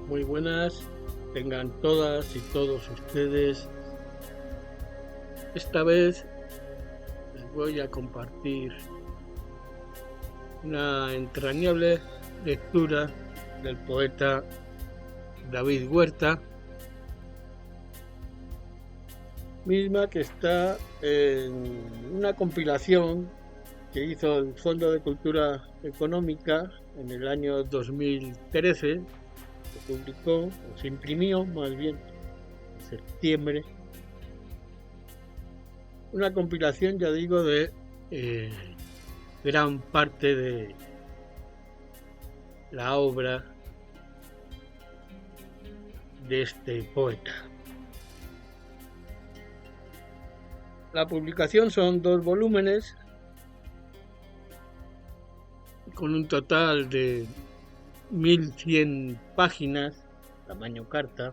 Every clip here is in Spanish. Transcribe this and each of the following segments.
Muy buenas, tengan todas y todos ustedes. Esta vez les voy a compartir una entrañable lectura del poeta David Huerta, misma que está en una compilación que hizo el Fondo de Cultura Económica en el año 2013, se publicó, o se imprimió más bien, en septiembre, una compilación, ya digo, de gran parte de la obra de este poeta. La publicación son 2 volúmenes con un total de 1100 páginas, tamaño carta,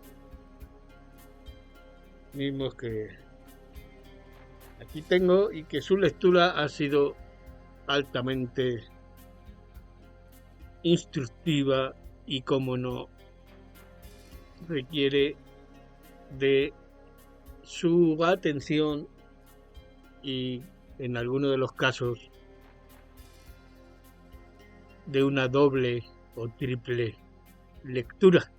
mismos que aquí tengo, y que su lectura ha sido altamente instructiva y, como no, requiere de su atención y, en algunos de los casos, de una doble o triple lectura.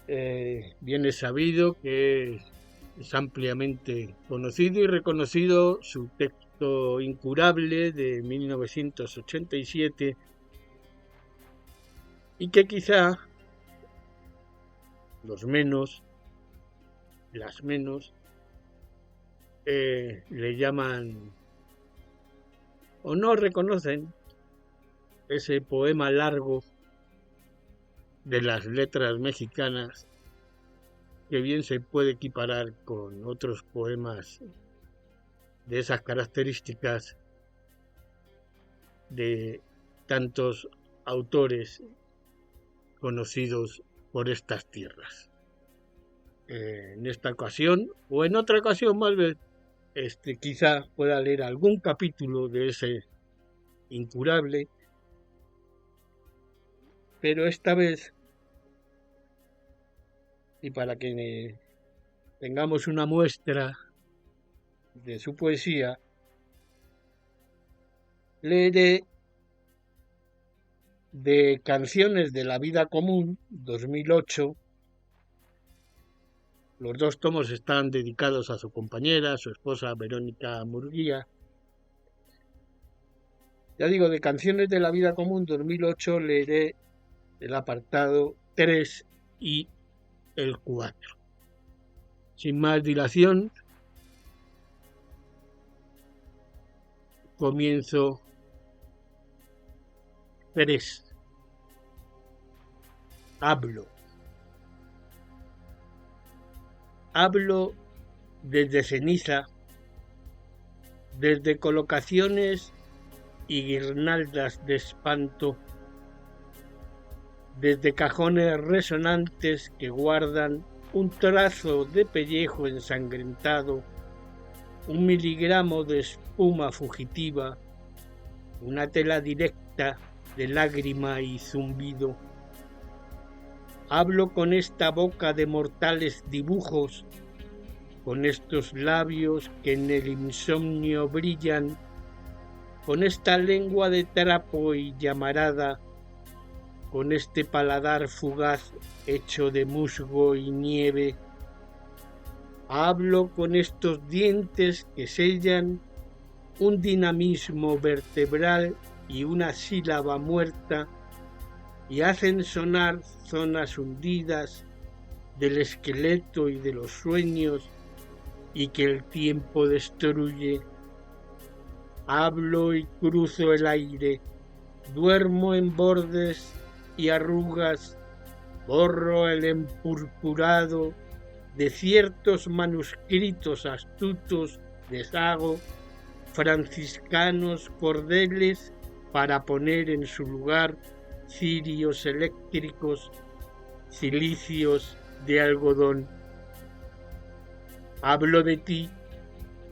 Bien es sabido que es ampliamente conocido y reconocido su texto incurable de 1987, y que quizá las menos le llaman o no reconocen ese poema largo de las letras mexicanas, que bien se puede equiparar con otros poemas de esas características de tantos autores conocidos por estas tierras. En esta ocasión, o en otra ocasión más bien, quizá pueda leer algún capítulo de ese incurable, pero esta vez, y para que tengamos una muestra de su poesía, leeré de Canciones de la Vida Común, 2008. Los 2 tomos están dedicados a su compañera, su esposa Verónica Murguía. Ya digo, de Canciones de la Vida Común, 2008, leeré el apartado 3 y el 4. Sin más dilación, comienzo. 3. Hablo desde ceniza, desde colocaciones y guirnaldas de espanto, desde cajones resonantes que guardan un trazo de pellejo ensangrentado, 1 miligramo de espuma fugitiva, una tela directa de lágrima y zumbido. Hablo con esta boca de mortales dibujos, con estos labios que en el insomnio brillan, con esta lengua de trapo y llamarada, con este paladar fugaz hecho de musgo y nieve. Hablo con estos dientes que sellan un dinamismo vertebral y una sílaba muerta, y hacen sonar zonas hundidas del esqueleto y de los sueños, y que el tiempo destruye. Hablo y cruzo el aire, duermo en bordes y arrugas, borro el empurpurado de ciertos manuscritos astutos, deshago franciscanos cordeles para poner en su lugar cirios eléctricos, cilicios de algodón. Hablo de ti,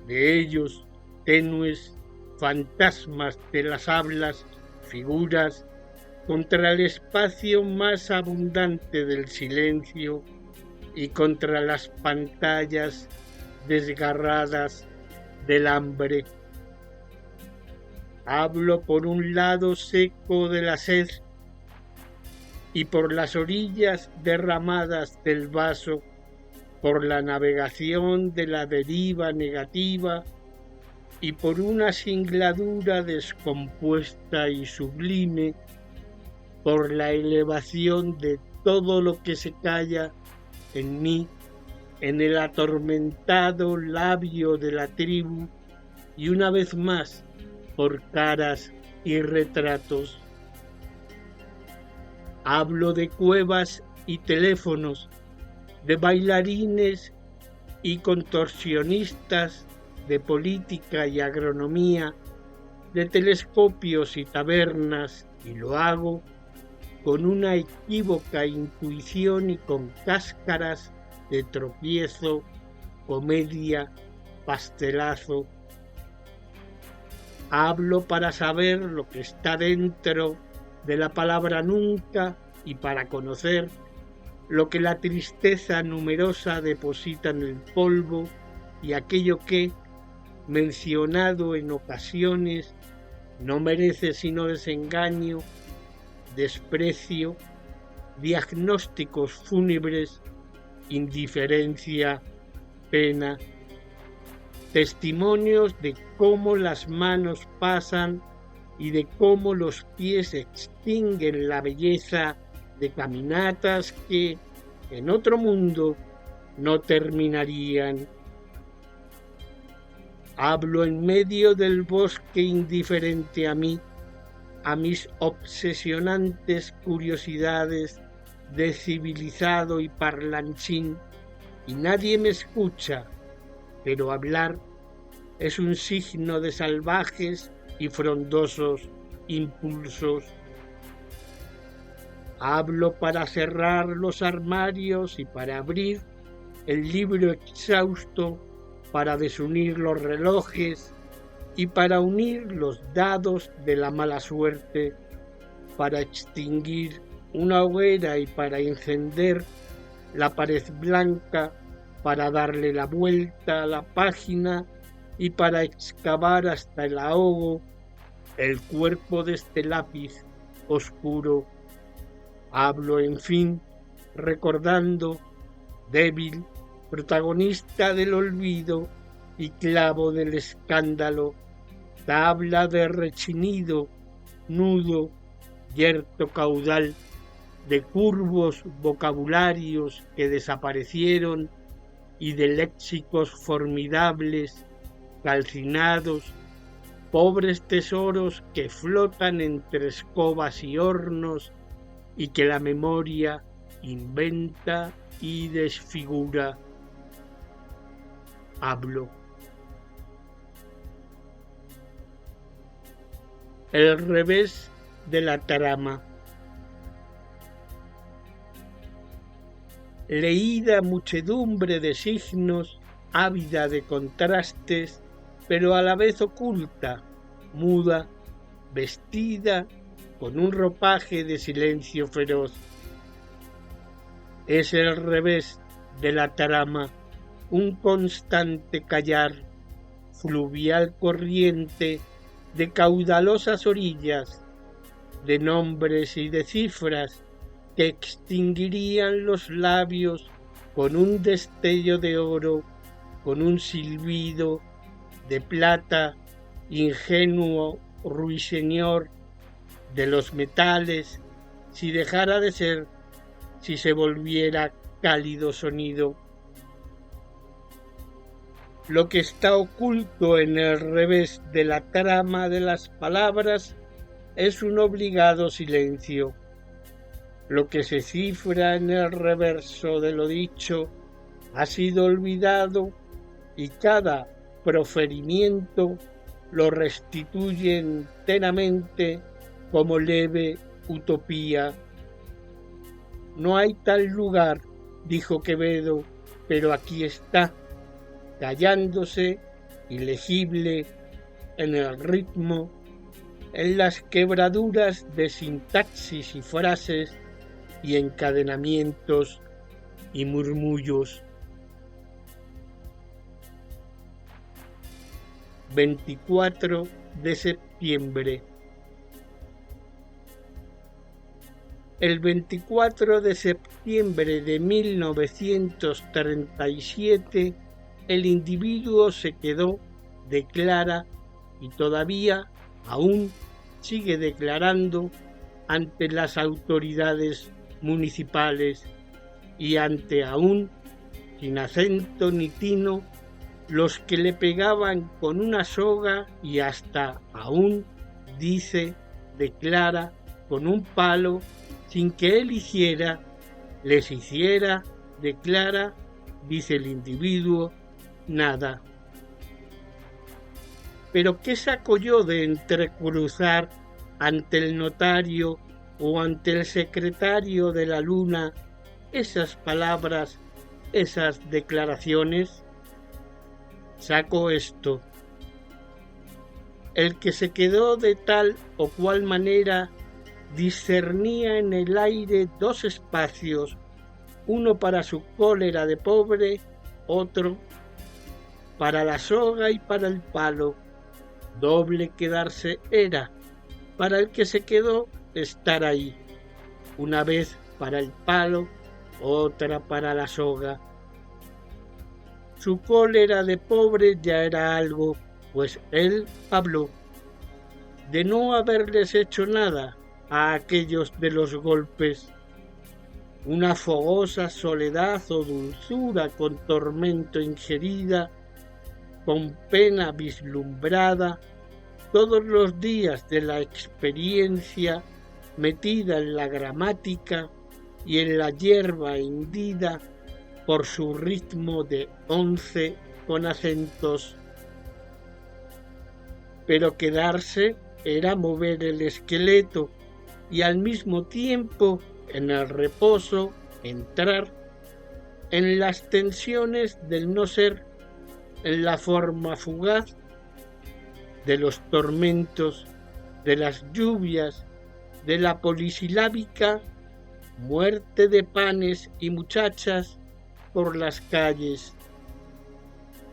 de ellos, tenues fantasmas de las hablas, figuras contra el espacio más abundante del silencio y contra las pantallas desgarradas del hambre. Hablo por un lado seco de la sed y por las orillas derramadas del vaso, por la navegación de la deriva negativa y por una singladura descompuesta y sublime, por la elevación de todo lo que se calla en mí, en el atormentado labio de la tribu, y una vez más por caras y retratos. Hablo de cuevas y teléfonos, de bailarines y contorsionistas, de política y agronomía, de telescopios y tabernas, y lo hago con una equívoca intuición y con cáscaras de tropiezo, comedia, pastelazo. Hablo para saber lo que está dentro de la palabra nunca y para conocer lo que la tristeza numerosa deposita en el polvo y aquello que, mencionado en ocasiones, no merece sino desengaño, desprecio, diagnósticos fúnebres, indiferencia, pena, testimonios de cómo las manos pasan y de cómo los pies extinguen la belleza de caminatas que, en otro mundo, no terminarían. Hablo en medio del bosque indiferente a mí, a mis obsesionantes curiosidades de civilizado y parlanchín, y nadie me escucha, pero hablar es un signo de salvajes y frondosos impulsos. Hablo para cerrar los armarios y para abrir el libro exhausto, para desunir los relojes y para unir los dados de la mala suerte, para extinguir una hoguera y para encender la pared blanca, para darle la vuelta a la página y para excavar hasta el ahogo el cuerpo de este lápiz oscuro. Hablo, en fin, recordando, débil, protagonista del olvido y clavo del escándalo, tabla de rechinido, nudo, yerto caudal, de curvos vocabularios que desaparecieron y de léxicos formidables, calcinados, pobres tesoros que flotan entre escobas y hornos y que la memoria inventa y desfigura. Hablo. El revés de la trama. Leída muchedumbre de signos, ávida de contrastes, pero a la vez oculta, muda, vestida con un ropaje de silencio feroz. Es el revés de la trama, un constante callar, fluvial corriente de caudalosas orillas, de nombres y de cifras que extinguirían los labios con un destello de oro, con un silbido de plata, ingenuo ruiseñor de los metales, si dejara de ser, si se volviera cálido sonido. Lo que está oculto en el revés de la trama de las palabras es un obligado silencio. Lo que se cifra en el reverso de lo dicho ha sido olvidado y cada proferimiento lo restituye enteramente como leve utopía. No hay tal lugar, dijo Quevedo, pero aquí está, callándose, ilegible, en el ritmo, en las quebraduras de sintaxis y frases y encadenamientos y murmullos. 24 de septiembre. El 24 de septiembre de 1937, el individuo se quedó, declara, y todavía aún sigue declarando ante las autoridades municipales y ante aún, sin acento ni tino, los que le pegaban con una soga y hasta aún, dice, declara, con un palo, sin que él hiciera, les hiciera, declara, dice el individuo, nada. Pero ¿qué saco yo de entrecruzar ante el notario o ante el secretario de la Luna esas palabras, esas declaraciones? Saco esto: el que se quedó de tal o cual manera discernía en el aire dos espacios, uno para su cólera de pobre, otro para la soga y para el palo. Doble quedarse era, para el que se quedó estar ahí, una vez para el palo, otra para la soga. Su cólera de pobre ya era algo, pues él habló de no haberles hecho nada a aquellos de los golpes. Una fogosa soledad o dulzura con tormento ingerida, con pena vislumbrada, todos los días de la experiencia metida en la gramática y en la hierba hendida por su ritmo de 11 con acentos. Pero quedarse era mover el esqueleto y al mismo tiempo, en el reposo, entrar en las tensiones del no ser, en la forma fugaz de los tormentos, de las lluvias, de la polisilábica muerte de panes y muchachas por las calles.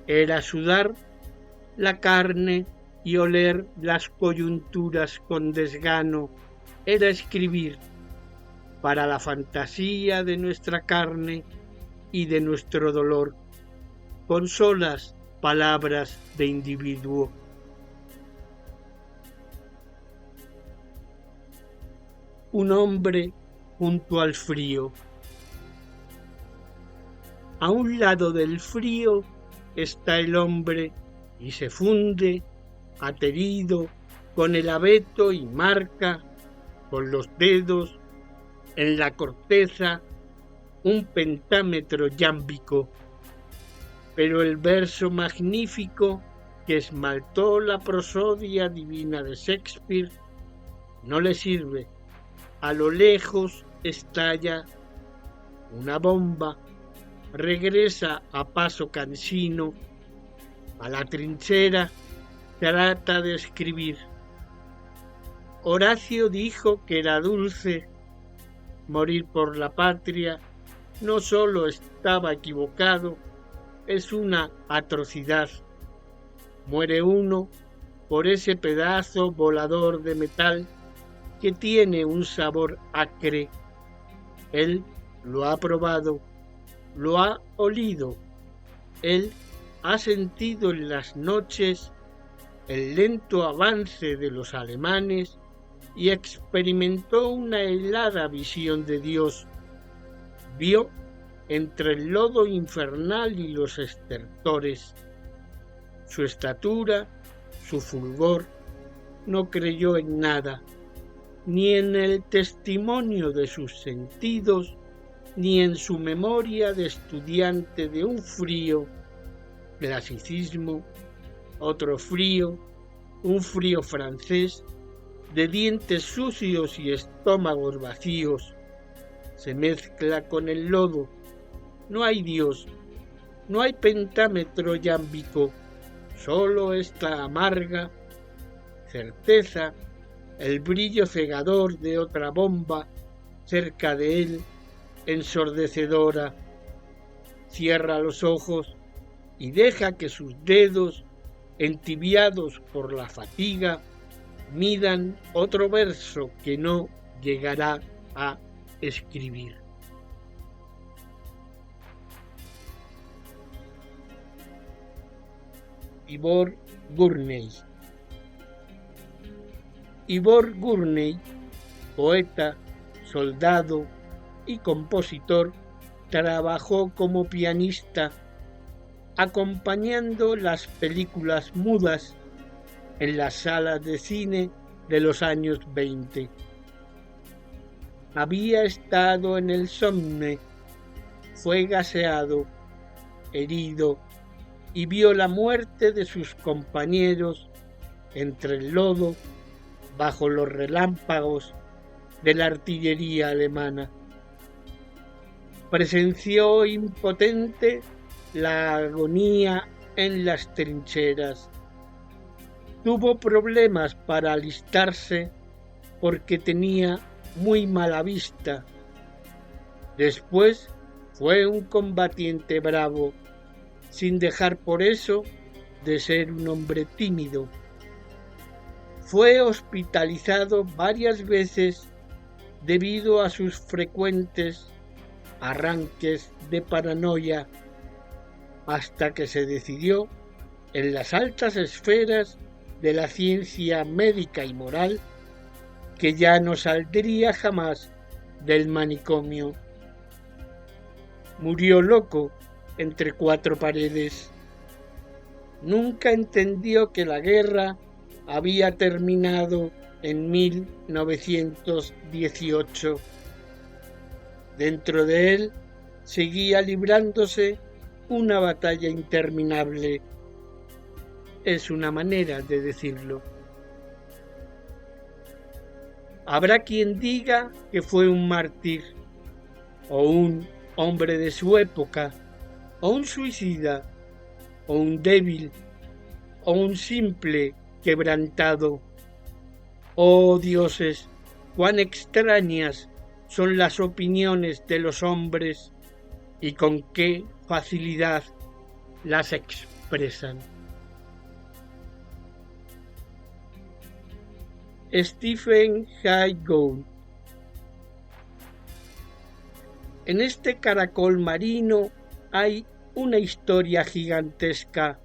Era sudar la carne y oler las coyunturas con desgano. Era escribir para la fantasía de nuestra carne y de nuestro dolor, con solas palabras de individuo. Un hombre junto al frío. A un lado del frío está el hombre y se funde, aterido, con el abeto y marca, con los dedos, en la corteza, un pentámetro yámbico. Pero el verso magnífico que esmaltó la prosodia divina de Shakespeare no le sirve. A lo lejos estalla una bomba, regresa a paso cansino a la trinchera, trata de escribir. Horacio dijo que era dulce morir por la patria. No solo estaba equivocado, es una atrocidad. Muere uno por ese pedazo volador de metal que tiene un sabor acre. Él lo ha probado, lo ha olido. Él ha sentido en las noches el lento avance de los alemanes y experimentó una helada visión de Dios. Vio entre el lodo infernal y los estertores. Su estatura, su fulgor, no creyó en nada, ni en el testimonio de sus sentidos, ni en su memoria de estudiante de un frío, clasicismo, otro frío, un frío francés, de dientes sucios y estómagos vacíos. Se mezcla con el lodo. No hay Dios, no hay pentámetro yámbico, solo esta amarga certeza el brillo cegador de otra bomba cerca de él, ensordecedora. Cierra los ojos y deja que sus dedos, entibiados por la fatiga, midan otro verso que no llegará a escribir. Ivor Gurney. Ivor Gurney, poeta, soldado y compositor, trabajó como pianista acompañando las películas mudas en las salas de cine de los años 20. Había estado en el Somme, fue gaseado, herido y vio la muerte de sus compañeros entre el lodo, bajo los relámpagos de la artillería alemana. Presenció impotente la agonía en las trincheras. Tuvo problemas para alistarse porque tenía muy mala vista. Después fue un combatiente bravo, sin dejar por eso de ser un hombre tímido. Fue hospitalizado varias veces debido a sus frecuentes arranques de paranoia, hasta que se decidió en las altas esferas de la ciencia médica y moral que ya no saldría jamás del manicomio. Murió loco entre cuatro paredes. Nunca entendió que la guerra había terminado en 1918. Dentro de él seguía librándose una batalla interminable. Es una manera de decirlo. Habrá quien diga que fue un mártir, o un hombre de su época, o un suicida, o un débil, o un simple quebrantado. Oh dioses, cuán extrañas son las opiniones de los hombres y con qué facilidad las expresan. Stephen Jay Gould. En este caracol marino hay una historia gigantesca,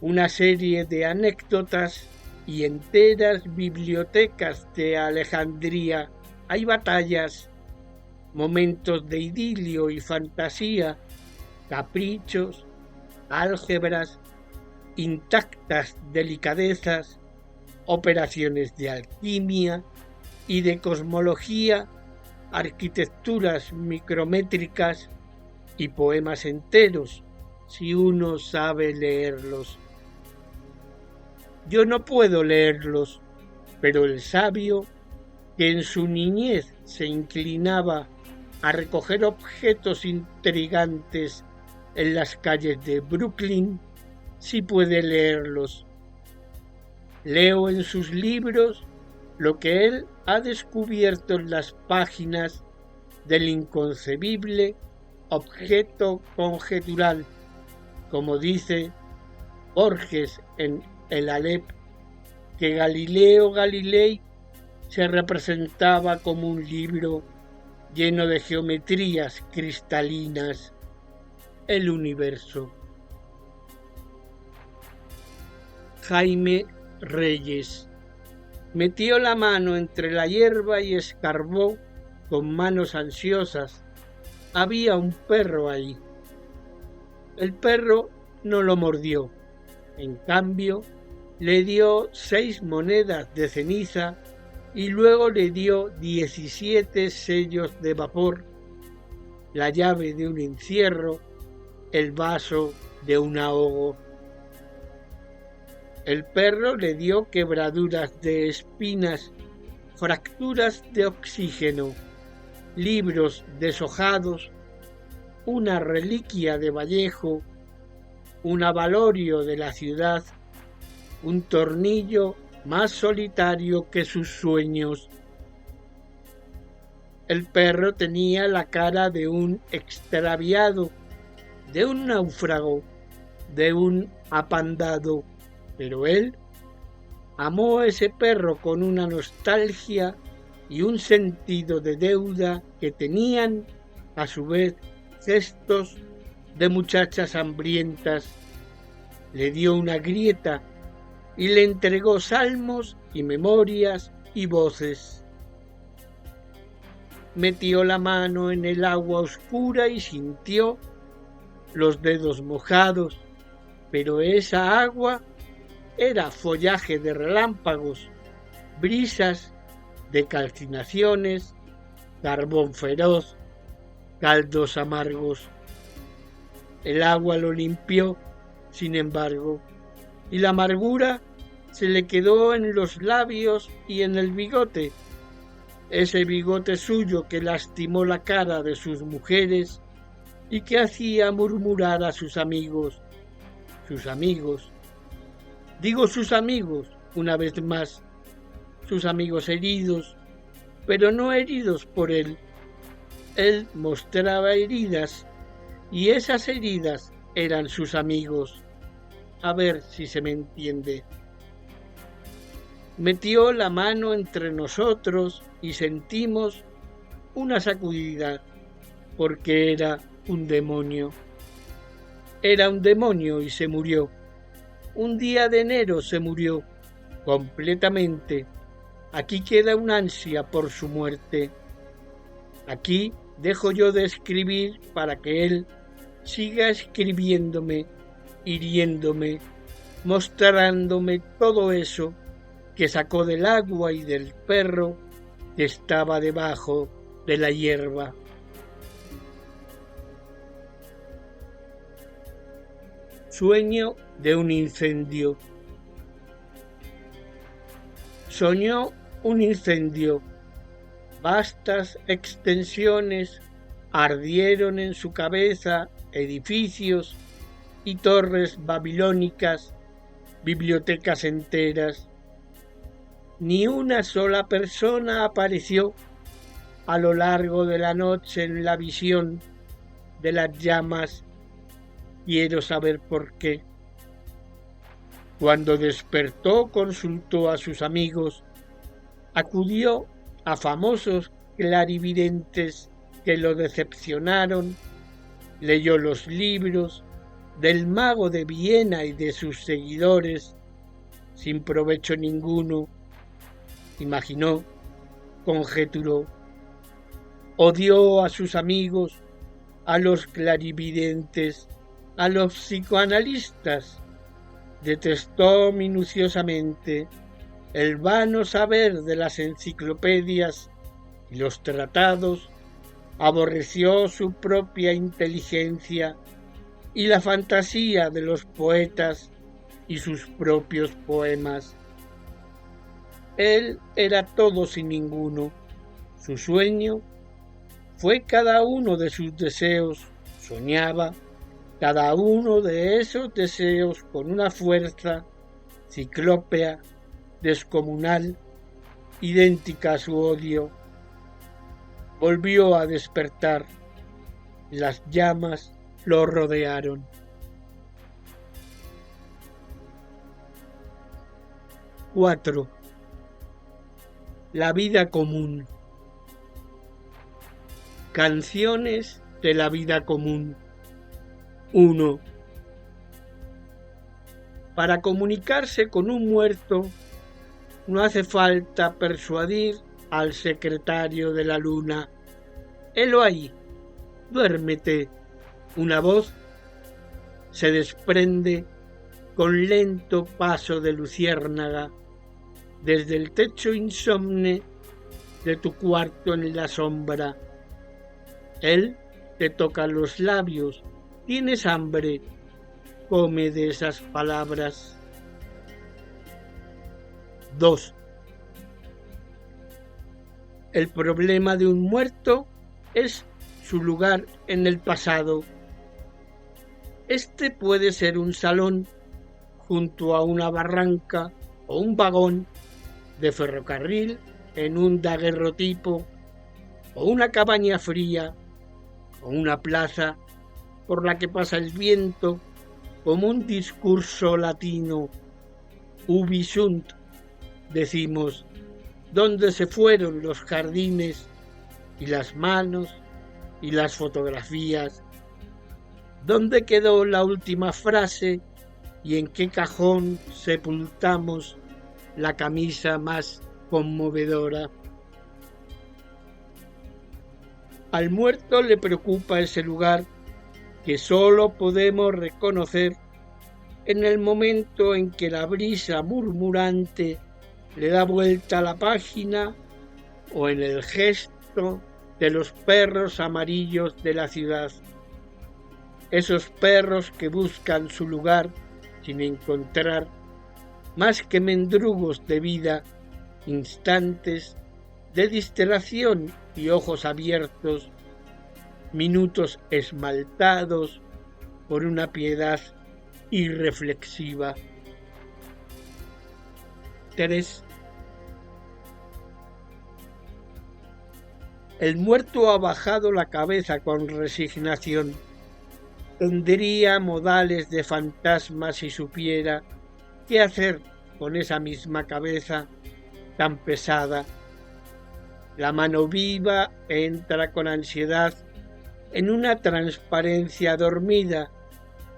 una serie de anécdotas y enteras bibliotecas de Alejandría. Hay batallas, momentos de idilio y fantasía, caprichos, álgebras, intactas delicadezas, operaciones de alquimia y de cosmología, arquitecturas micrométricas y poemas enteros, si uno sabe leerlos. Yo no puedo leerlos, pero el sabio, que en su niñez se inclinaba a recoger objetos intrigantes en las calles de Brooklyn, sí puede leerlos. Leo en sus libros lo que él ha descubierto en las páginas del inconcebible objeto conjetural, como dice Borges en El Alep, que Galileo Galilei se representaba como un libro lleno de geometrías cristalinas, el universo. Jaime Reyes metió la mano entre la hierba y escarbó con manos ansiosas. Había un perro ahí. El perro no lo mordió. En cambio, le dio 6 monedas de ceniza y luego le dio 17 sellos de vapor, la llave de un encierro, el vaso de un ahogo. El perro le dio quebraduras de espinas, fracturas de oxígeno, libros deshojados, una reliquia de Vallejo, un abalorio de la ciudad, un tornillo más solitario que sus sueños. El perro tenía la cara de un extraviado, de un náufrago, de un apandado, pero él amó a ese perro con una nostalgia y un sentido de deuda que tenían, a su vez, gestos de muchachas hambrientas. Le dio una grieta y le entregó salmos y memorias y voces. Metió la mano en el agua oscura y sintió los dedos mojados, pero esa agua era follaje de relámpagos, brisas de calcinaciones, carbón feroz, caldos amargos. El agua lo limpió, sin embargo, y la amargura se le quedó en los labios y en el bigote, ese bigote suyo que lastimó la cara de sus mujeres y que hacía murmurar a sus amigos, digo sus amigos, una vez más, sus amigos heridos, pero no heridos por él. Él mostraba heridas y esas heridas eran sus amigos. A ver si se me entiende. Metió la mano entre nosotros y sentimos una sacudida, porque era un demonio. Era un demonio y se murió. Un día de enero se murió, completamente. Aquí queda una ansia por su muerte. Aquí dejo yo de escribir para que él siga escribiéndome, hiriéndome, mostrándome todo eso que sacó del agua y del perro que estaba debajo de la hierba. Sueño de un incendio. Soñó un incendio. Vastas extensiones ardieron en su cabeza, edificios y torres babilónicas, bibliotecas enteras. Ni una sola persona apareció a lo largo de la noche en la visión de las llamas. Quiero saber por qué. Cuando despertó, consultó a sus amigos, acudió a famosos clarividentes que lo decepcionaron, leyó los libros del mago de Viena y de sus seguidores, sin provecho ninguno. Imaginó, conjeturó, odió a sus amigos, a los clarividentes, a los psicoanalistas, detestó minuciosamente el vano saber de las enciclopedias y los tratados, aborreció su propia inteligencia y la fantasía de los poetas y sus propios poemas. Él era todo sin ninguno. Su sueño fue cada uno de sus deseos. Soñaba cada uno de esos deseos con una fuerza ciclópea, descomunal, idéntica a su odio. Volvió a despertar. Las llamas lo rodearon. 4. La vida común. Canciones de la vida común. 1. Para comunicarse con un muerto no hace falta persuadir al secretario de la luna. Helo ahí, duérmete. Una voz se desprende con lento paso de luciérnaga desde el techo insomne de tu cuarto en la sombra. Él te toca los labios. ¿Tienes hambre? Come de esas palabras. 2. El problema de un muerto es su lugar en el pasado. Este puede ser un salón junto a una barranca o un vagón de ferrocarril en un daguerrotipo, o una cabaña fría, o una plaza por la que pasa el viento como un discurso latino. Ubi sunt, decimos, ¿dónde se fueron los jardines y las manos y las fotografías? ¿Dónde quedó la última frase y en qué cajón sepultamos la camisa más conmovedora? Al muerto le preocupa ese lugar que solo podemos reconocer en el momento en que la brisa murmurante le da vuelta a la página, o en el gesto de los perros amarillos de la ciudad. Esos perros que buscan su lugar sin encontrar más que mendrugos de vida, instantes de distracción y ojos abiertos, minutos esmaltados por una piedad irreflexiva. 3. El muerto ha bajado la cabeza con resignación. Tendría modales de fantasma si supiera qué hacer con esa misma cabeza tan pesada. La mano viva entra con ansiedad en una transparencia dormida,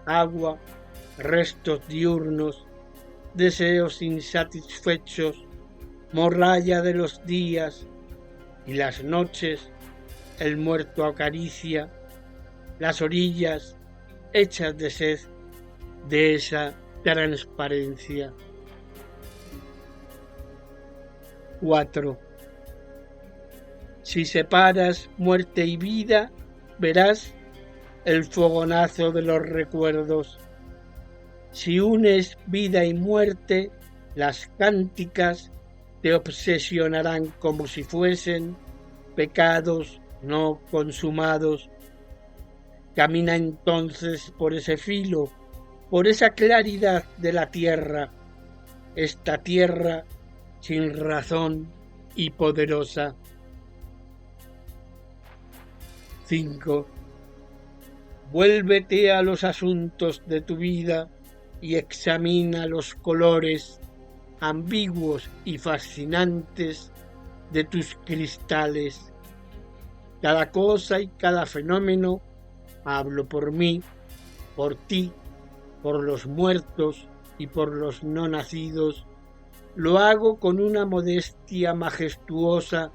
agua, restos diurnos, deseos insatisfechos, morralla de los días, y las noches el muerto acaricia las orillas hechas de sed de esa transparencia. 4. Si separas muerte y vida, verás el fogonazo de los recuerdos. Si unes vida y muerte, las cánticas te obsesionarán como si fuesen pecados no consumados. Camina entonces por ese filo, por esa claridad de la tierra, esta tierra sin razón y poderosa. 5. Vuélvete a los asuntos de tu vida y examina los colores ambiguos y fascinantes de tus cristales. Cada cosa y cada fenómeno, hablo por mí, por ti, por los muertos y por los no nacidos, lo hago con una modestia majestuosa,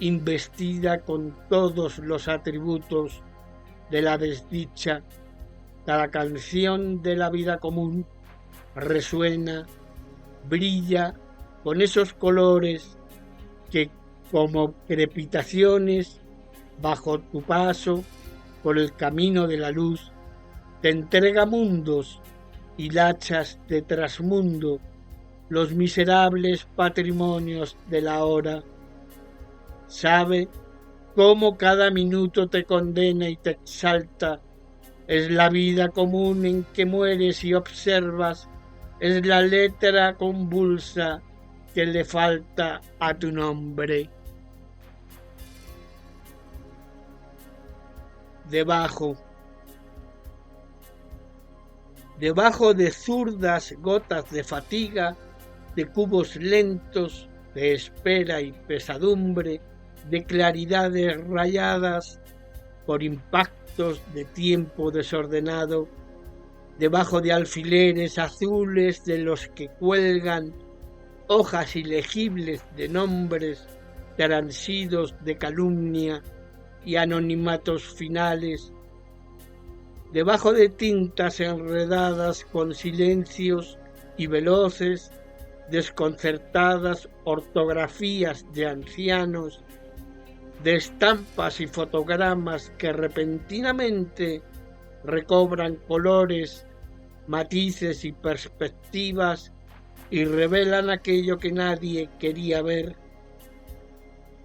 investida con todos los atributos de la desdicha. Cada canción de la vida común resuena, brilla con esos colores que, como crepitaciones bajo tu paso por el camino de la luz, te entrega mundos, hilachas de trasmundo, los miserables patrimonios de la hora. Sabe cómo cada minuto te condena y te exalta. Es la vida común en que mueres y observas, es la letra convulsa que le falta a tu nombre. Debajo de zurdas gotas de fatiga, de cubos lentos, de espera y pesadumbre, de claridades rayadas por impactos de tiempo desordenado, debajo de alfileres azules de los que cuelgan hojas ilegibles de nombres transidos de calumnia y anonimatos finales, debajo de tintas enredadas con silencios y veloces, desconcertadas ortografías de ancianos, de estampas y fotogramas que repentinamente recobran colores, matices y perspectivas y revelan aquello que nadie quería ver,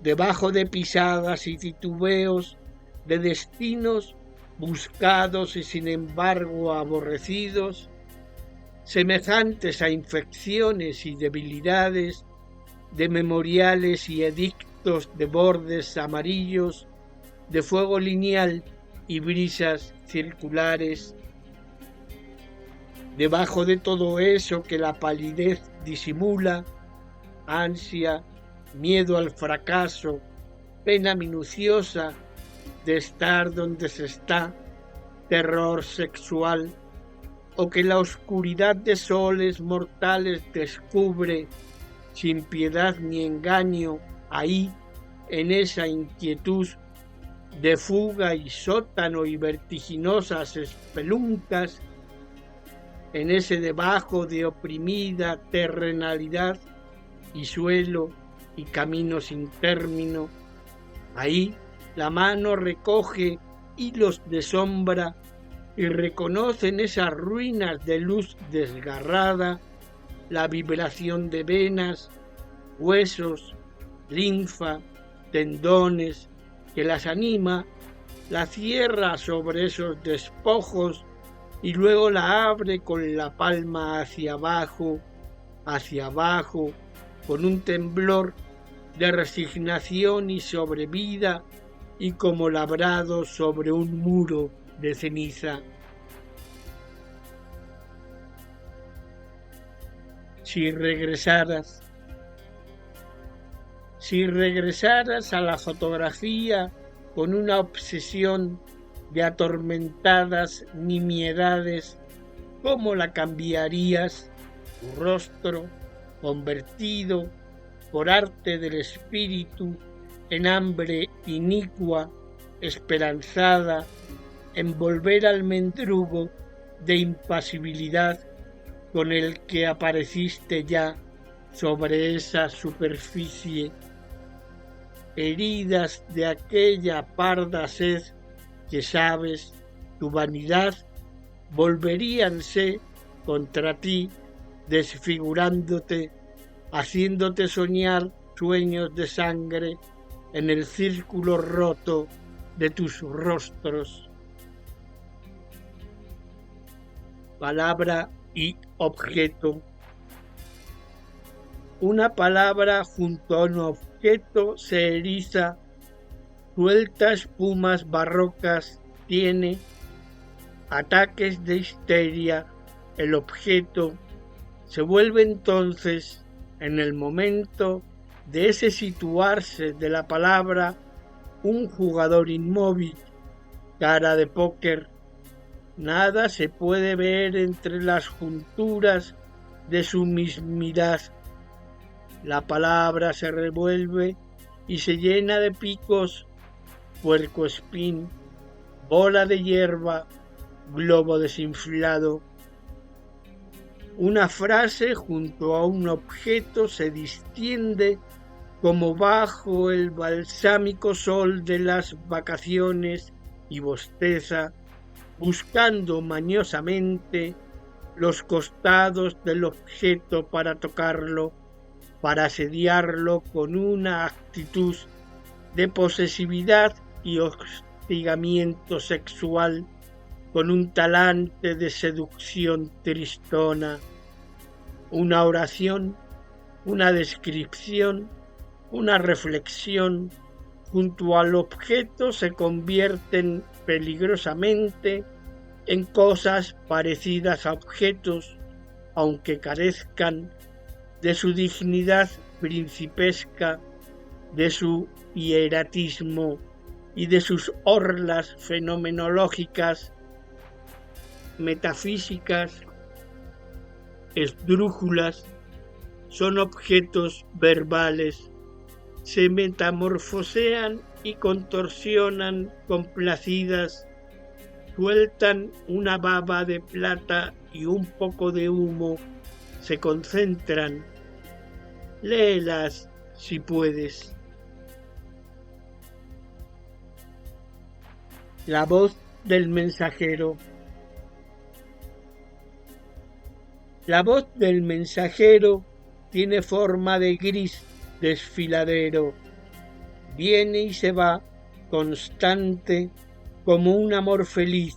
debajo de pisadas y titubeos de destinos buscados y sin embargo aborrecidos, semejantes a infecciones y debilidades de memoriales y edictos de bordes amarillos, de fuego lineal y brisas circulares. Debajo de todo eso que la palidez disimula, ansia, miedo al fracaso, pena minuciosa de estar donde se está, terror sexual, o que la oscuridad de soles mortales descubre, sin piedad ni engaño, ahí, en esa inquietud de fuga y sótano y vertiginosas espeluncas, en ese debajo de oprimida terrenalidad y suelo y camino sin término, ahí la mano recoge hilos de sombra y reconoce en esas ruinas de luz desgarrada la vibración de venas, huesos, linfa, tendones, que las anima, la cierra sobre esos despojos y luego la abre con la palma hacia abajo, con un temblor de resignación y sobrevida y como labrado sobre un muro de ceniza. Si regresaras a la fotografía con una obsesión de atormentadas nimiedades, ¿cómo la cambiarías? Tu rostro convertido por arte del espíritu en hambre inicua, esperanzada, en volver al mendrugo de impasibilidad con el que apareciste ya sobre esa superficie, heridas de aquella parda sed que sabes, tu vanidad, volveríanse contra ti, desfigurándote, haciéndote soñar sueños de sangre en el círculo roto de tus rostros. Palabra y objeto. Una palabra junto a un objeto se eriza, suelta espumas barrocas, tiene ataques de histeria, el objeto se vuelve entonces, en el momento de ese situarse de la palabra, un jugador inmóvil, cara de póker. Nada se puede ver entre las junturas de su mismidad. La palabra se revuelve y se llena de picos, puercoespín, bola de hierba, globo desinflado. Una frase junto a un objeto se distiende como bajo el balsámico sol de las vacaciones y bosteza, buscando mañosamente los costados del objeto para tocarlo, para asediarlo con una actitud de posesividad y hostigamiento sexual, con un talante de seducción tristona. Una oración, una descripción, una reflexión junto al objeto se convierten peligrosamente en cosas parecidas a objetos, aunque carezcan de su dignidad principesca, de su hieratismo y de sus orlas fenomenológicas, metafísicas, esdrújulas. Son objetos verbales, se metamorfosean y contorsionan complacidas, sueltan una baba de plata y un poco de humo, se concentran. Léelas si puedes. La voz del mensajero. La voz del mensajero tiene forma de gris desfiladero. Viene y se va, constante, como un amor feliz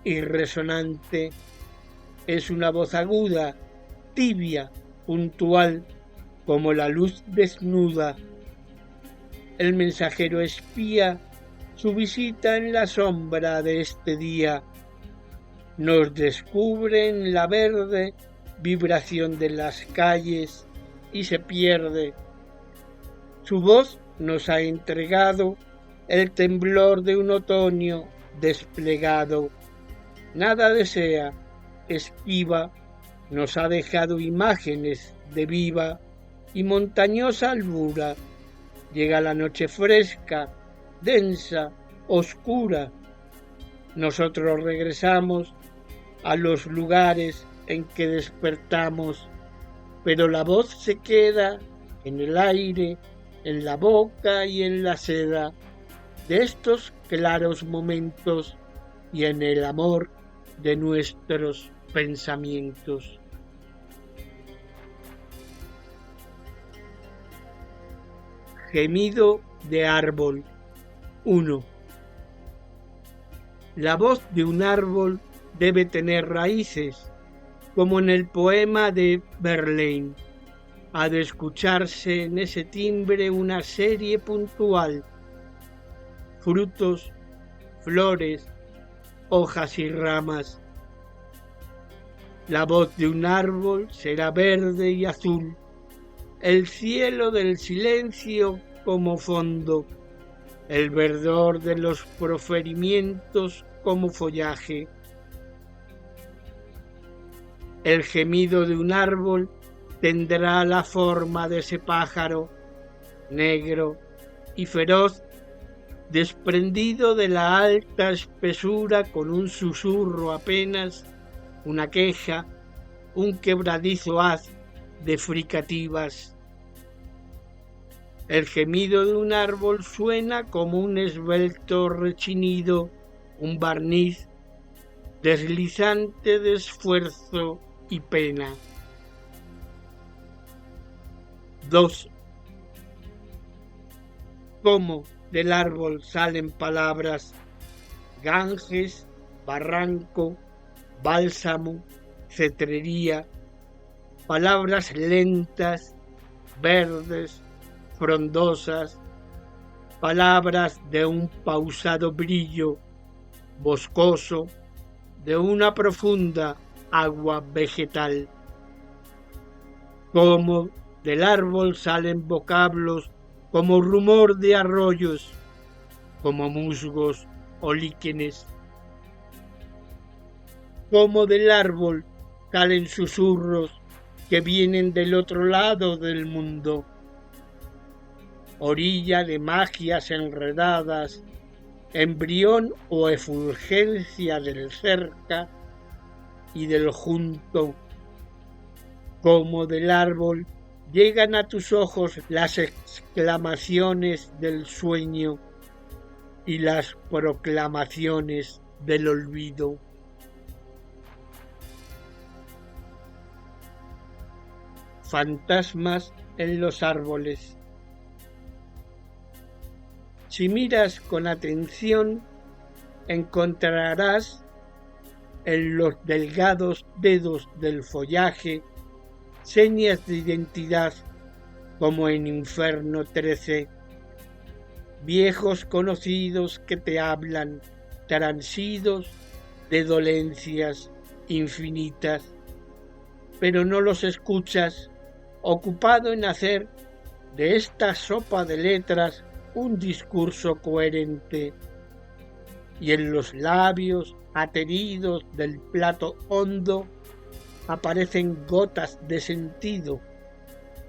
y resonante. Es una voz aguda, tibia, puntual, como la luz desnuda. El mensajero espía su visita en la sombra de este día. Nos descubre en la verde vibración de las calles y se pierde. Su voz nos ha entregado el temblor de un otoño desplegado. Nada desea, esquiva, nos ha dejado imágenes de viva y montañosa albura. Llega la noche fresca, densa, oscura. Nosotros regresamos a los lugares en que despertamos, pero la voz se queda en el aire, en la boca y en la seda de estos claros momentos y en el amor de nuestros pensamientos. Gemido de árbol. 1. La voz de un árbol debe tener raíces, como en el poema de Verlaine. Ha de escucharse en ese timbre una serie puntual: frutos, flores, hojas y ramas. La voz de un árbol será verde y azul, el cielo del silencio como fondo, el verdor de los proferimientos como follaje. El gemido de un árbol tendrá la forma de ese pájaro, negro y feroz, desprendido de la alta espesura con un susurro apenas, una queja, un quebradizo haz de fricativas. El gemido de un árbol suena como un esbelto rechinido, un barniz deslizante de esfuerzo y pena. 2. Cómo del árbol salen palabras: Ganges, barranco, bálsamo, cetrería, palabras lentas, verdes, frondosas, palabras de un pausado brillo, boscoso, de una profunda agua vegetal. Como del árbol salen vocablos como rumor de arroyos, como musgos o líquenes. Como del árbol salen susurros que vienen del otro lado del mundo, orilla de magias enredadas, embrión o efulgencia del cerca y del junto. Como del árbol llegan a tus ojos las exclamaciones del sueño y las proclamaciones del olvido. Fantasmas en los árboles. Si miras con atención, encontrarás en los delgados dedos del follaje señas de identidad, como en Inferno 13, viejos conocidos que te hablan, transidos de dolencias infinitas, pero no los escuchas, ocupado en hacer de esta sopa de letras un discurso coherente, y en los labios ateridos del plato hondo aparecen gotas de sentido,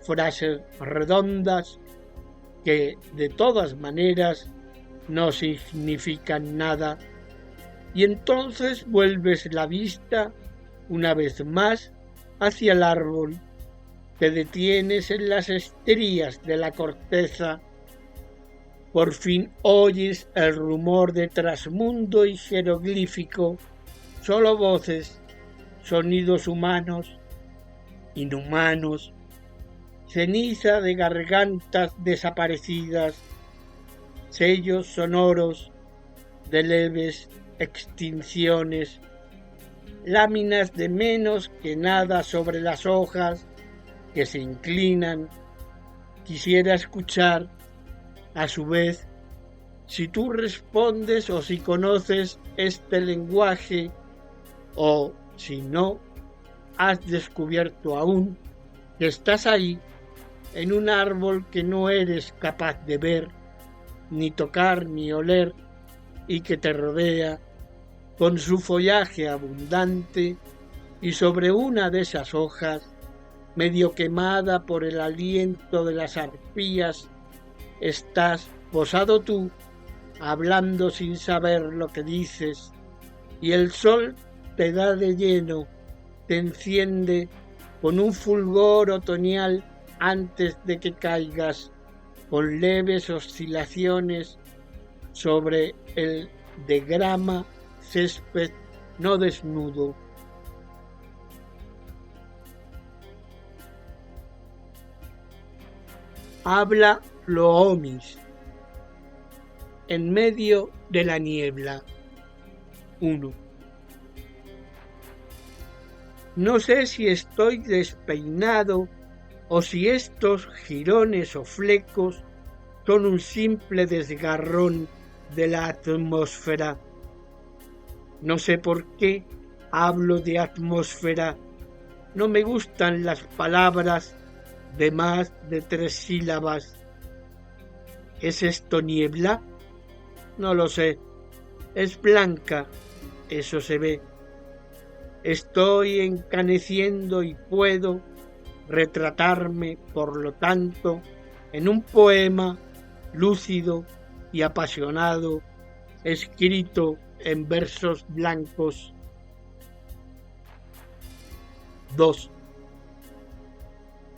frases redondas que de todas maneras no significan nada, y entonces vuelves la vista una vez más hacia el árbol, te detienes en las estrías de la corteza, por fin oyes el rumor de trasmundo y jeroglífico, solo voces, sonidos humanos, inhumanos, ceniza de gargantas desaparecidas, sellos sonoros de leves extinciones, láminas de menos que nada sobre las hojas que se inclinan Quisiera escuchar, a su vez, si tú respondes o si conoces este lenguaje o, si no, has descubierto aún que estás ahí en un árbol que no eres capaz de ver, ni tocar, ni oler, y que te rodea con su follaje abundante, y sobre una de esas hojas, medio quemada por el aliento de las arpías, estás posado tú, hablando sin saber lo que dices, y el sol te da de lleno, te enciende con un fulgor otoñal antes de que caigas, con leves oscilaciones sobre el de grama césped no desnudo. Habla Loomis en medio de la niebla. 1. No sé si estoy despeinado o si estos jirones o flecos son un simple desgarrón de la atmósfera. No sé por qué hablo de atmósfera. No me gustan las palabras de más de 3 sílabas. ¿Es esto niebla? No lo sé. Es blanca, eso se ve. Estoy encaneciendo y puedo retratarme, por lo tanto, en un poema lúcido y apasionado, escrito en versos blancos. 2.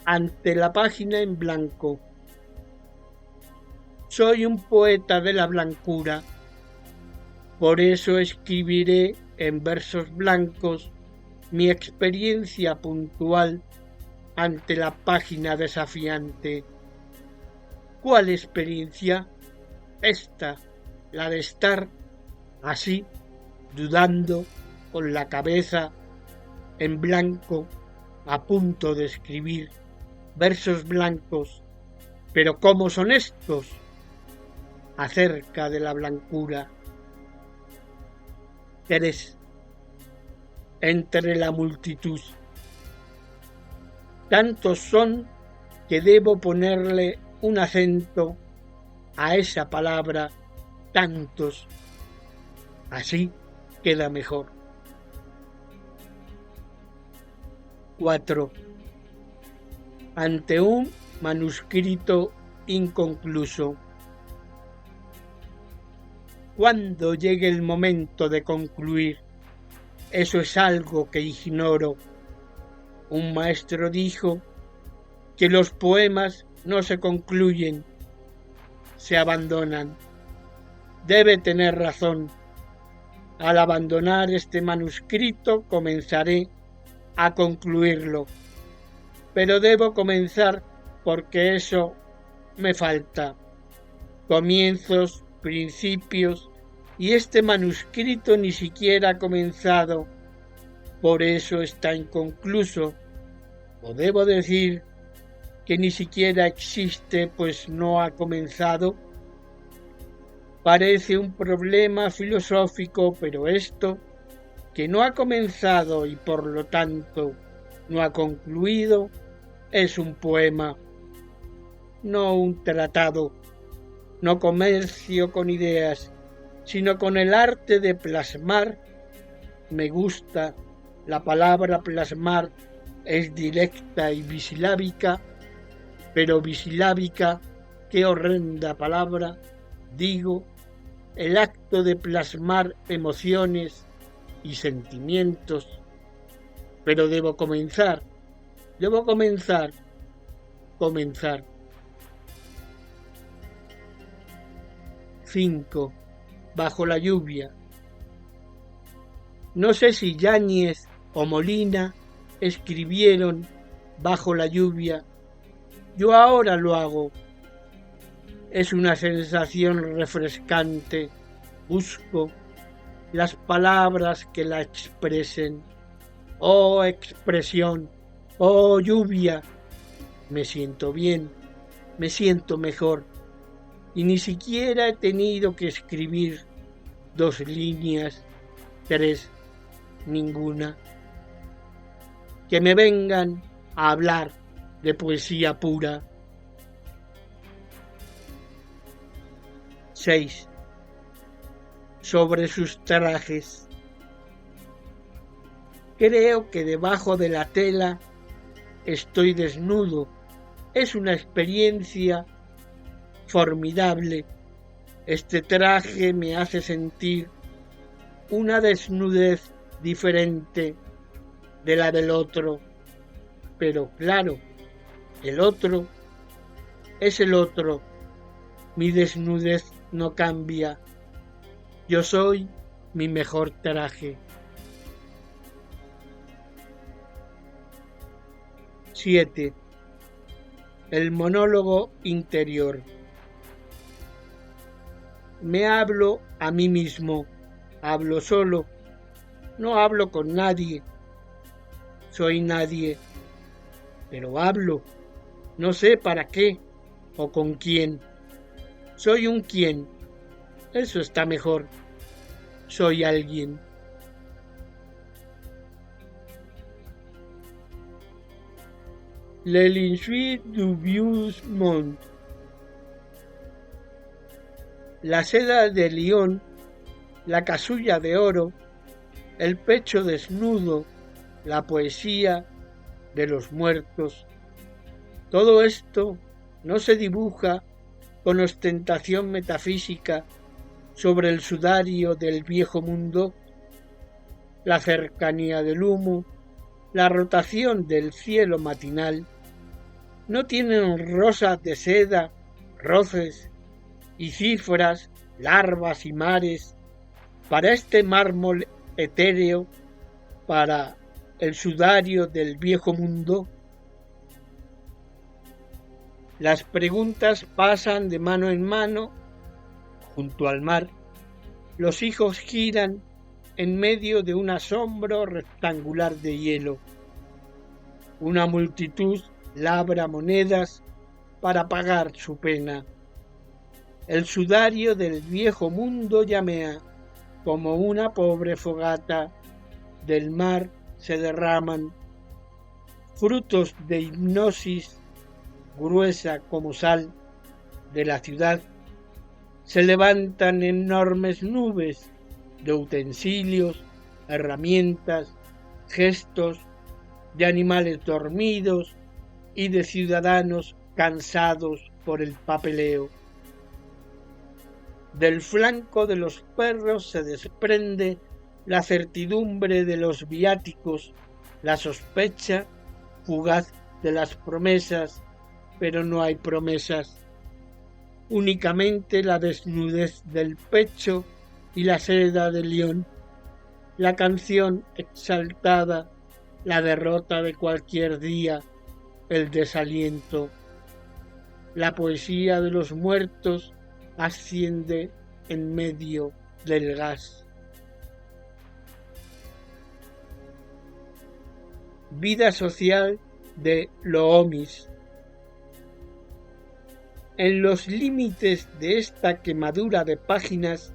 Ante la página en blanco. Soy un poeta de la blancura, por eso escribiré en versos blancos mi experiencia puntual ante la página desafiante. ¿Cuál experiencia? Esta, la de estar así, dudando, con la cabeza en blanco, a punto de escribir versos blancos. Pero ¿cómo son estos? Acerca de la blancura. 3. Entre la multitud. Tantos son que debo ponerle un acento a esa palabra, tantos. Así queda mejor. 4. Ante un manuscrito inconcluso. Cuando llegue el momento de concluir, eso es algo que ignoro. Un maestro dijo que los poemas no se concluyen, se abandonan. Debe tener razón. Al abandonar este manuscrito comenzaré a concluirlo. Pero debo comenzar porque eso me falta. Comienzos, principios, y este manuscrito ni siquiera ha comenzado. Por eso está inconcluso. O debo decir que ni siquiera existe, pues no ha comenzado. Parece un problema filosófico, pero esto, que no ha comenzado y por lo tanto no ha concluido, es un poema, no un tratado. No comercio con ideas, sino con el arte de plasmar. Me gusta, la palabra plasmar es directa y bisilábica, pero bisilábica, qué horrenda palabra, digo, el acto de plasmar emociones y sentimientos. Pero debo comenzar. 5. Bajo la lluvia. No sé si Yáñez o Molina escribieron bajo la lluvia. Yo ahora lo hago. Es una sensación refrescante. Busco las palabras que la expresen. Oh expresión, oh lluvia. Me siento bien, me siento mejor y ni siquiera he tenido que escribir 2 líneas, 3, ninguna. Que me vengan a hablar de poesía pura. 6. Sobre sus trajes. Creo que debajo de la tela estoy desnudo. Es una experiencia formidable. Este traje me hace sentir una desnudez diferente de la del otro. Pero claro, el otro es el otro. Mi desnudez no cambia. Yo soy mi mejor traje. 7. El monólogo interior. Me hablo a mí mismo, hablo solo, no hablo con nadie, soy nadie, pero hablo, no sé para qué o con quién. Soy un quién, eso está mejor, soy alguien. Le linsuit du vieux monde. La seda de Lión, la casulla de oro, el pecho desnudo, la poesía de los muertos. Todo esto no se dibuja con ostentación metafísica sobre el sudario del viejo mundo. La cercanía del humo, la rotación del cielo matinal, no tienen rosas de seda, roces y cifras, larvas y mares, para este mármol etéreo, para el sudario del viejo mundo. Las preguntas pasan de mano en mano, junto al mar. Los hijos giran en medio de un asombro rectangular de hielo. Una multitud labra monedas para pagar su pena. El sudario del viejo mundo llamea, como una pobre fogata, del mar se derraman frutos de hipnosis gruesa como sal de la ciudad. Se levantan enormes nubes de utensilios, herramientas, gestos, de animales dormidos y de ciudadanos cansados por el papeleo. Del flanco de los perros se desprende la certidumbre de los viáticos, la sospecha fugaz de las promesas, pero no hay promesas. Únicamente la desnudez del pecho y la seda de Lión, la canción exaltada, la derrota de cualquier día, el desaliento. La poesía de los muertos asciende en medio del gas. Vida social de Loomis. En los límites de esta quemadura de páginas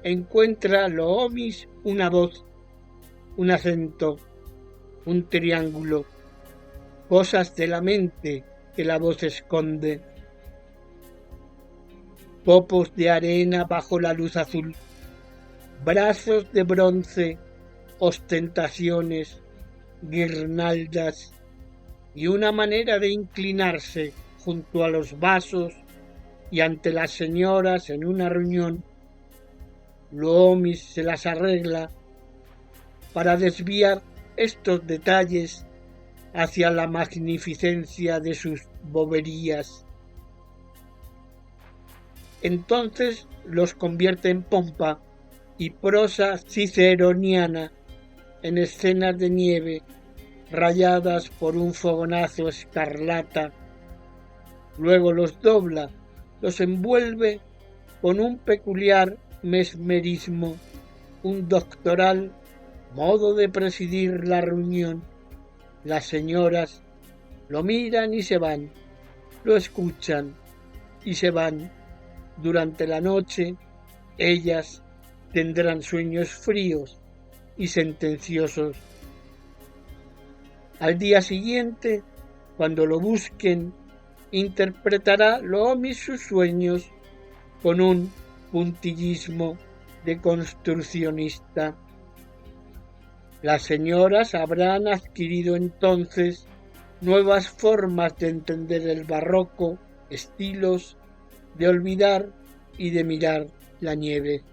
encuentra Loomis una voz, un acento, un triángulo, cosas de la mente que la voz esconde. Popos de arena bajo la luz azul, brazos de bronce, ostentaciones, guirnaldas y una manera de inclinarse junto a los vasos y ante las señoras en una reunión. Loomis se las arregla para desviar estos detalles hacia la magnificencia de sus boberías. Entonces los convierte en pompa y prosa ciceroniana, en escenas de nieve rayadas por un fogonazo escarlata. Luego los dobla, los envuelve con un peculiar mesmerismo, un doctoral modo de presidir la reunión. Las señoras lo miran y se van, lo escuchan y se van. Durante la noche, ellas tendrán sueños fríos y sentenciosos. Al día siguiente, cuando lo busquen, interpretará Loomis sus sueños con un puntillismo de construccionista. Las señoras habrán adquirido entonces nuevas formas de entender el barroco, estilos de olvidar y de mirar la nieve.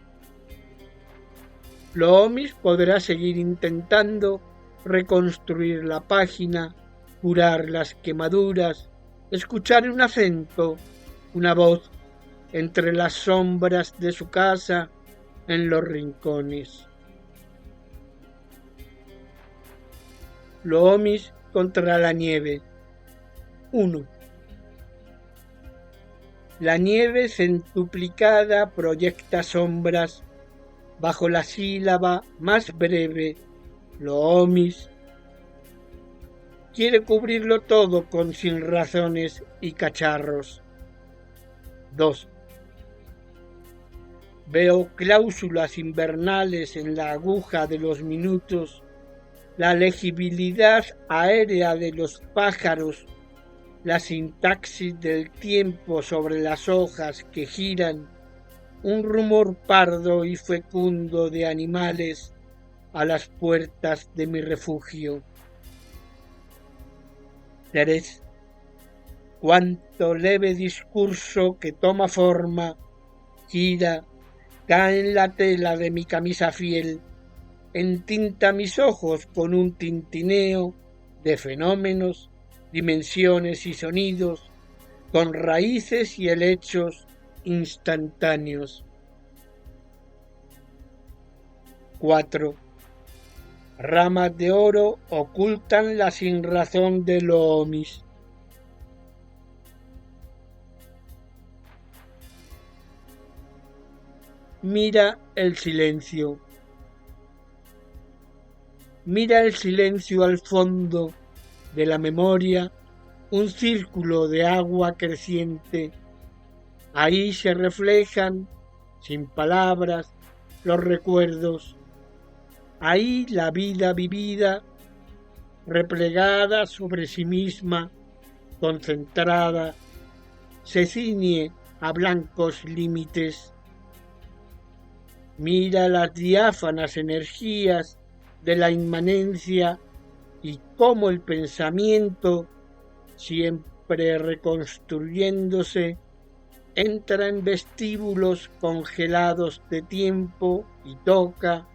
Loomis podrá seguir intentando reconstruir la página, curar las quemaduras, escuchar un acento, una voz entre las sombras de su casa en los rincones. Loomis contra la nieve. 1. La nieve centuplicada proyecta sombras bajo la sílaba más breve, Loomis. Quiere cubrirlo todo con sinrazones y cacharros. 2. Veo cláusulas invernales en la aguja de los minutos, la legibilidad aérea de los pájaros, la sintaxis del tiempo sobre las hojas que giran, un rumor pardo y fecundo de animales a las puertas de mi refugio. 3. Cuánto leve discurso que toma forma, gira, cae en la tela de mi camisa fiel, entinta mis ojos con un tintineo de fenómenos, dimensiones y sonidos, con raíces y helechos instantáneos. 4. Ramas de oro ocultan la sinrazón de Loomis. Mira el silencio. Mira el silencio al fondo de la memoria, un círculo de agua creciente. Ahí se reflejan, sin palabras, los recuerdos. Ahí la vida vivida, replegada sobre sí misma, concentrada, se ciñe a blancos límites. Mira las diáfanas energías de la inmanencia y cómo el pensamiento, siempre reconstruyéndose, entra en vestíbulos congelados de tiempo y toca,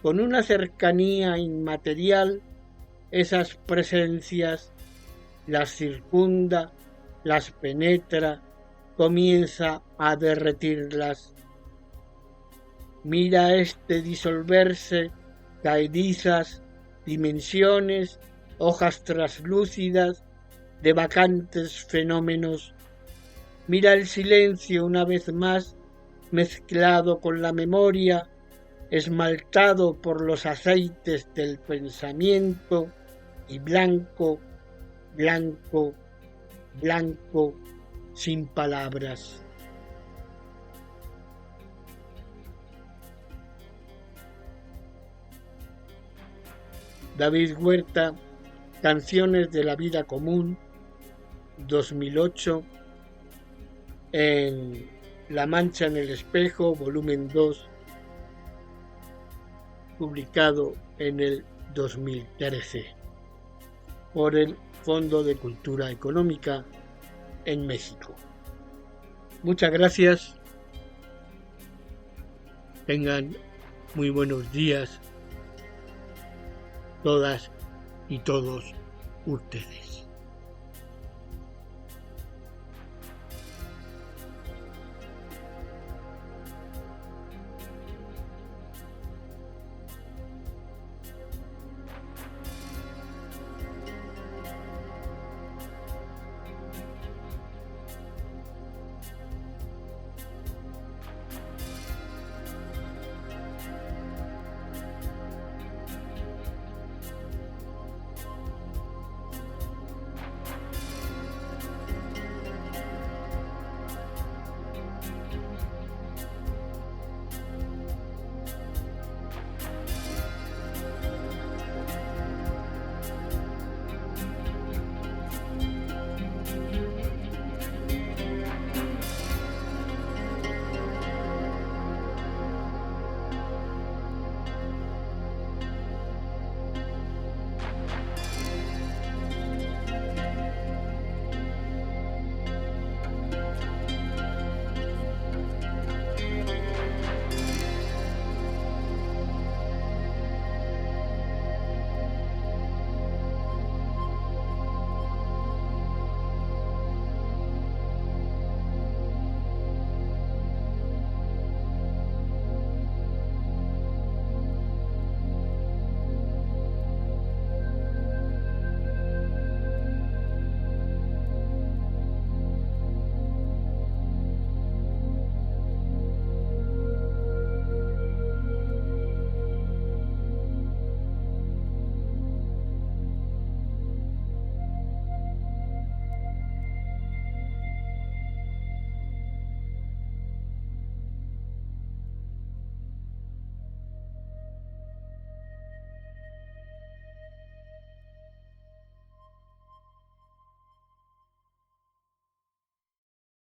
con una cercanía inmaterial, esas presencias, las circunda, las penetra, comienza a derretirlas. Mira este disolverse, caedizas, dimensiones, hojas traslúcidas, de vacantes fenómenos. Mira el silencio una vez más, mezclado con la memoria, esmaltado por los aceites del pensamiento, y blanco, blanco, blanco, sin palabras. David Huerta, Canciones de la vida común, 2008, en La mancha en el espejo, volumen 2, publicado en el 2013 por el Fondo de Cultura Económica en México. Muchas gracias. Tengan muy buenos días todas y todos ustedes.